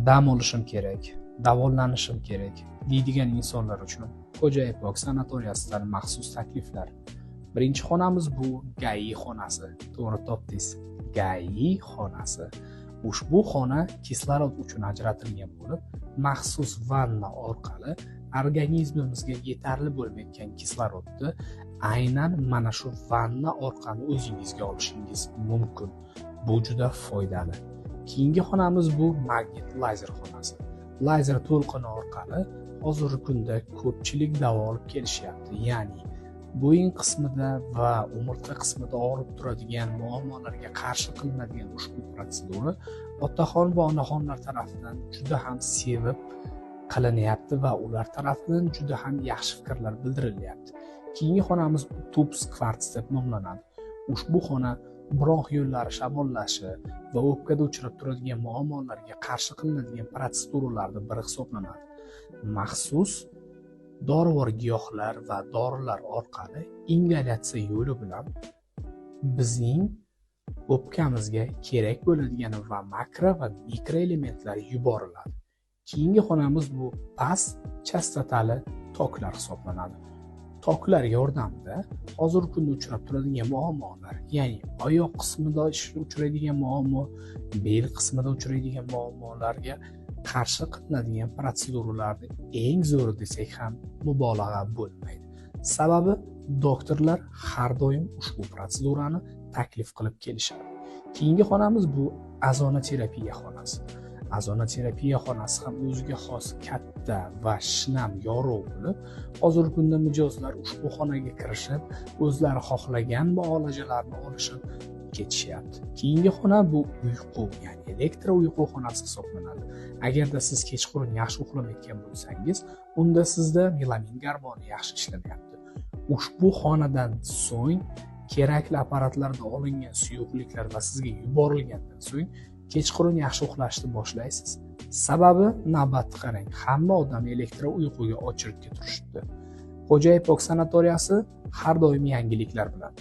Dam olishim kerak, davolanishim kerak deydigan insonlar uchun Xo'ja Ipok sanatoriyasidan maxsus takliflar. Birinchi xonamiz bu GAI xonasi. To'g'ri topdingiz. GAI xonasi. Ushbu xona kislorod uchun ajratilgan bo'lib, maxsus vanna orqali organizmimizga yetarli bo'lmayotgan kislorodni aynan mana shu vanna orqali o'zingizga olishingiz mumkin. Bu juda foydali. Keyingi xonamiz bu magnit lazer xonasi. Lazer to'lqini orqali hozirgi kunda ko'pchilik davo olib kelishyapti. Ya'ni bo'yin qismida va umurtqa qismida og'rib turadigan muammolarga qarshi qilinadigan ushbu protsedura otaxon va onaxonlar tomonidan juda ham sevib qilinyapti va ular tomonidan juda ham yaxshi fikrlar bildirilyapti. Keyingi xonamiz TUPS kvarts deb nomlanadi. Ushbu xona bronx yo'llari shamollashi va o'pkada uchrab turadigan muammolarga qarshi qilinadigan protseduralardan biri hisoblanadi. Maxsus dorivor giyohlar va dorilar orqali ingalyatsiya yo'li bilan bizning o'pkamizga kerak bo'ladigan va makro va mikro elementlar yuboriladi. Keyingi xonamiz bu past chastotali toklar hisoblanadi. Toklar yordamida hozirgi kunda uchrab turadigan muammolar, ya'ni oyoq qismida uchraydigan muammo, bel qismida uchraydigan muammolarga qarshi qilinadigan protseduralarni eng zo'ri desak ham mubolag'a bo'lmaydi. Sababi doktorlar har doim ushbu protsedurani taklif qilib kelishadi. Keyingi xonamiz bu azonoterapiya xonasi. Azonoterapiya xonasi ham o'ziga xos katta va shinam yorug' bo'lib, hozirgi kunda mijozlar ushbu xonaga kirishib, o'zlari xohlagan muolajalarni olishib ketishyapti. Keyingi xona bu uyqu, ya'ni elektro uyqu xonasi hisoblanadi. Agarda siz kechqurun yaxshi uxlamayotgan bo'lsangiz, unda sizda melanin gormoni yaxshi ishlamayapti. Ushbu xonadan so'ng kerakli apparatlarda olingan suyuqliklar va sizga yuborilgandan so'ng kechqurun yaxshi uxlashni boshlaysiz. Sababi navbatni qarang, hamma odam elektro uyquga ochirib turishibdi. Xo'ja Ipok sanatoriyasi har doim yangiliklar bilan.